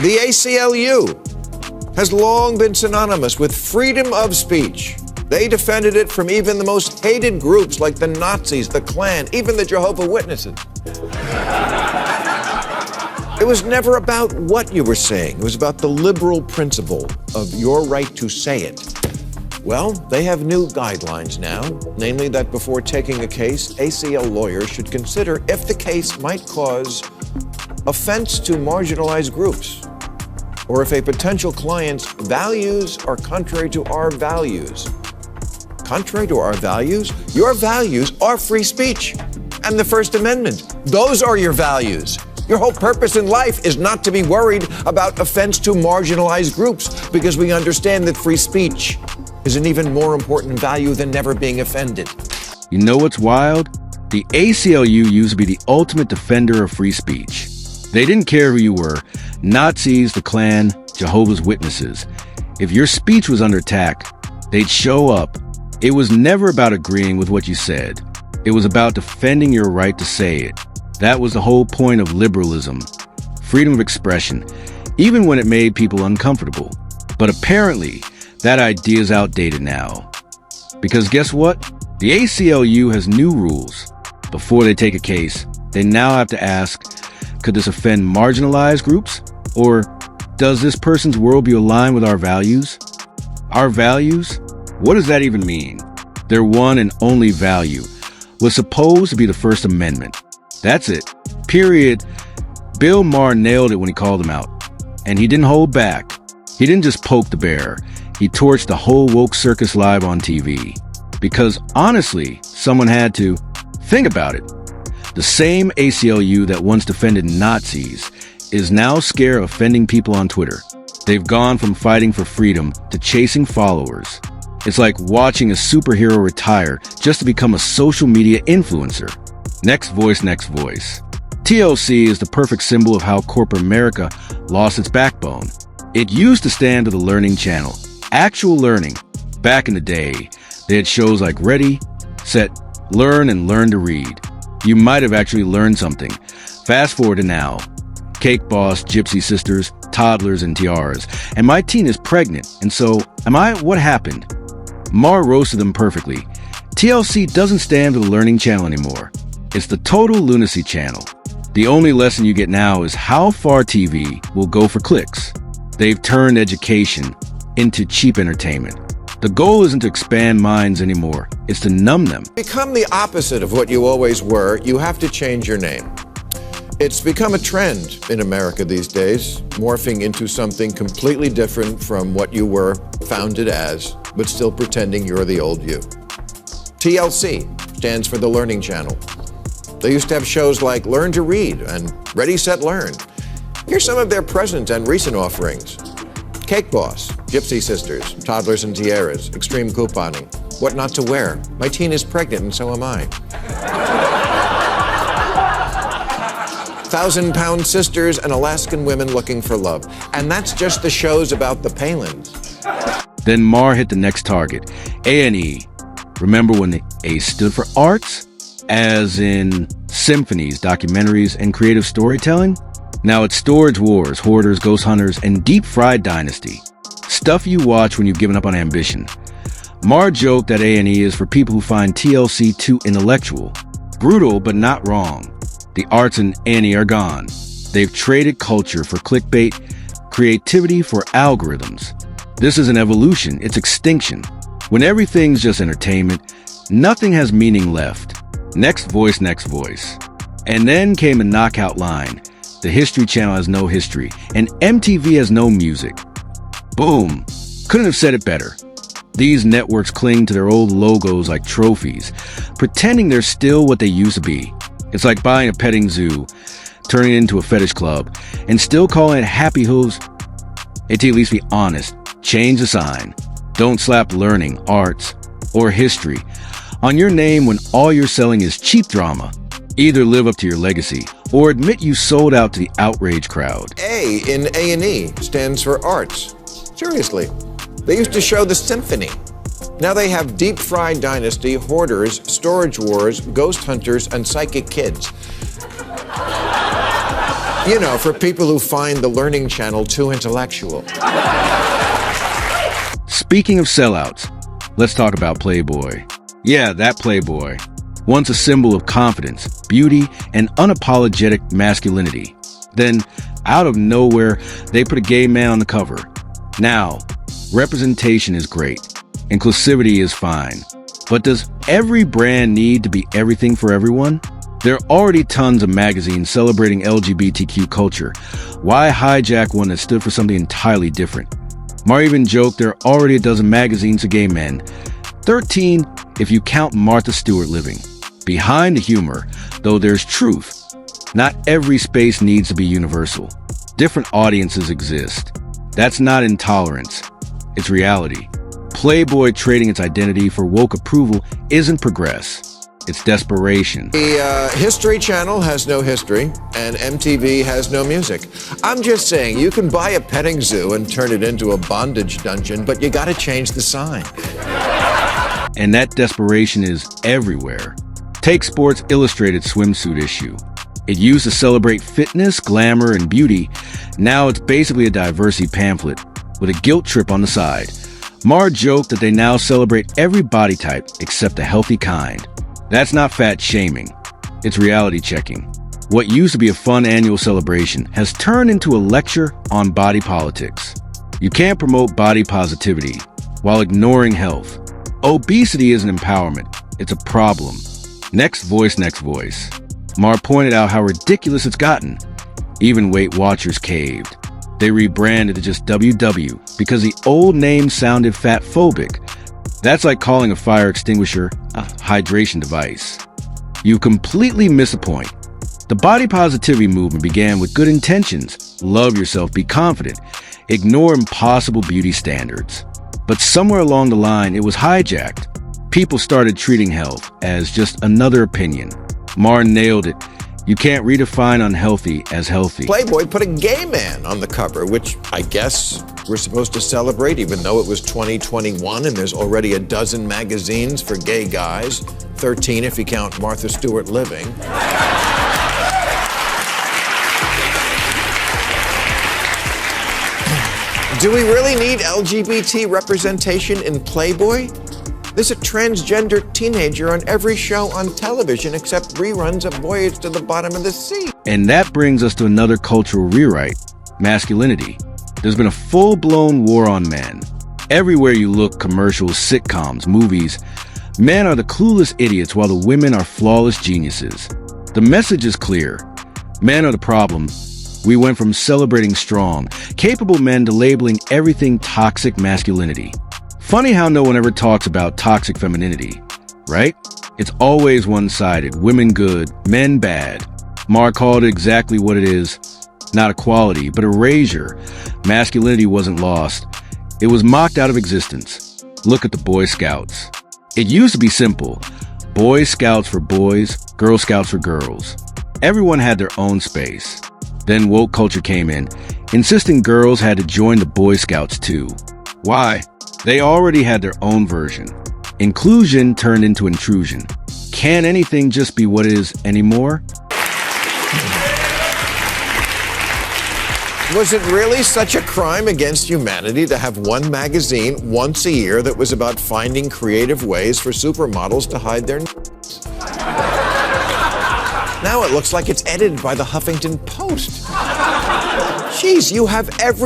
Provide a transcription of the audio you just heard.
The ACLU has long been synonymous with freedom of speech. They defended it from even the most hated groups like the Nazis, the Klan, even the Jehovah's Witnesses. It was never about what you were saying. It was about the liberal principle of your right to say it. Well, they have new guidelines now, namely that before taking a case, ACL lawyers should consider if the case might cause offense to marginalized groups, or if a potential client's values are contrary to our values. Contrary to our values? Your values are free speech and the First Amendment. Those are your values. Your whole purpose in life is not to be worried about offense to marginalized groups, because we understand that free speech is an even more important value than never being offended. You know what's wild? The ACLU used to be the ultimate defender of free speech. They didn't care who you were, Nazis, the Klan, Jehovah's Witnesses. If your speech was under attack, they'd show up. It was never about agreeing with what you said. It was about defending your right to say it. That was the whole point of liberalism, freedom of expression, even when it made people uncomfortable. But apparently, that idea is outdated now. Because guess what? The ACLU has new rules. Before they take a case, they now have to ask, could this offend marginalized groups? Or does this person's worldview align with our values? Our values? What does that even mean? Their one and only value was supposed to be the First Amendment. That's it. Period. Bill Maher nailed it when he called them out. And he didn't hold back. He didn't just poke the bear. He torched the whole woke circus live on TV. Because honestly, someone had to. Think about it. The same ACLU that once defended Nazis is now scared of offending people on Twitter. They've gone from fighting for freedom to chasing followers. It's like watching a superhero retire just to become a social media influencer. Next voice, next voice. TLC is the perfect symbol of how corporate America lost its backbone. It used to stand for the Learning Channel. Actual learning. Back in the day, they had shows like Ready, Set, Learn, and Learn to Read. You might have actually learned something. Fast forward to now. Cake Boss, Gypsy Sisters, Toddlers, and Tiaras. And my teen is pregnant, and so, what happened? Maher roasted them perfectly. TLC doesn't stand for the Learning Channel anymore. It's the total lunacy channel. The only lesson you get now is how far TV will go for clicks. They've turned education into cheap entertainment. The goal isn't to expand minds anymore. It's to numb them. Become the opposite of what you always were, you have to change your name. It's become a trend in America these days, morphing into something completely different from what you were founded as, but still pretending you're the old you. TLC stands for the Learning Channel. They used to have shows like Learn to Read and Ready, Set, Learn. Here's some of their present and recent offerings. Cake Boss, Gypsy Sisters, Toddlers and Tiaras, Extreme Couponing, What Not to Wear, My Teen is Pregnant and So Am I. 1,000-Pound Sisters and Alaskan Women Looking for Love. And that's just the shows about the Palins. Then Maher hit the next target, A&E. Remember when the A stood for arts? As in symphonies, documentaries, and creative storytelling? Now it's Storage Wars, Hoarders, Ghost Hunters, and Deep Fried Dynasty. Stuff you watch when you've given up on ambition. Maher joked that A&E is for people who find TLC too intellectual. Brutal, but not wrong. The arts in A&E are gone. They've traded culture for clickbait, creativity for algorithms. This is an evolution, it's extinction. When everything's just entertainment, nothing has meaning left. Next voice, next voice. And then came a knockout line. The History Channel has no history, and MTV has no music. Boom. Couldn't have said it better. These networks cling to their old logos like trophies, pretending they're still what they used to be. It's like buying a petting zoo, turning it into a fetish club, and still calling it Happy Hooves. It's at least be honest. Change the sign. Don't slap learning, arts, or history on your name when all you're selling is cheap drama. Either live up to your legacy or admit you sold out to the outrage crowd. A in A&E stands for arts. Seriously. They used to show the symphony. Now they have Deep Fried Dynasty, Hoarders, Storage Wars, Ghost Hunters, and Psychic Kids. You know, for people who find the Learning Channel too intellectual. Speaking of sellouts, let's talk about Playboy. Yeah, that Playboy. Once a symbol of confidence, beauty, and unapologetic masculinity. Then, out of nowhere, they put a gay man on the cover. Now, representation is great. Inclusivity is fine. But does every brand need to be everything for everyone? There are already tons of magazines celebrating LGBTQ culture. Why hijack one that stood for something entirely different? Maher even joked there are already a dozen magazines for gay men. 13 if you count Martha Stewart living. Behind the humor, though, there's truth. Not every space needs to be universal. Different audiences exist. That's not intolerance. It's reality. Playboy trading its identity for woke approval isn't progress. It's desperation. The History Channel has no history, and MTV has no music. I'm just saying, you can buy a petting zoo and turn it into a bondage dungeon, but you gotta change the sign. And that desperation is everywhere. Take Sports Illustrated swimsuit issue. It used to celebrate fitness, glamour, and beauty. Now it's basically a diversity pamphlet with a guilt trip on the side. Maher joked that they now celebrate every body type except the healthy kind. That's not fat shaming. It's reality checking. What used to be a fun annual celebration has turned into a lecture on body politics. You can't promote body positivity while ignoring health. Obesity isn't empowerment. It's a problem. Next voice, next voice. Maher pointed out how ridiculous it's gotten. Even Weight Watchers caved. They rebranded to just WW because the old name sounded fat-phobic. That's like calling a fire extinguisher a hydration device. You completely miss a point. The body positivity movement began with good intentions. Love yourself, be confident. Ignore impossible beauty standards. But somewhere along the line, it was hijacked. People started treating health as just another opinion. Maher nailed it. You can't redefine unhealthy as healthy. Playboy put a gay man on the cover, which I guess we're supposed to celebrate, even though it was 2021 and there's already a dozen magazines for gay guys, 13 if you count Martha Stewart living. Do we really need LGBT representation in Playboy? There's a transgender teenager on every show on television except reruns of Voyage to the Bottom of the Sea. And that brings us to another cultural rewrite, masculinity. There's been a full-blown war on men. Everywhere you look, commercials, sitcoms, movies, men are the clueless idiots while the women are flawless geniuses. The message is clear. Men are the problem. We went from celebrating strong, capable men to labeling everything toxic masculinity. Funny how no one ever talks about toxic femininity, right? It's always one-sided, women good, men bad. Maher called it exactly what it is, not equality, but erasure. Masculinity wasn't lost. It was mocked out of existence. Look at the Boy Scouts. It used to be simple. Boy Scouts for boys, Girl Scouts for girls. Everyone had their own space. Then woke culture came in, insisting girls had to join the Boy Scouts too. Why? They already had their own version. Inclusion turned into intrusion. Can anything just be what it is anymore? Was it really such a crime against humanity to have one magazine once a year that was about finding creative ways for supermodels to hide their Now it looks like it's edited by the Huffington Post. Jeez, you have every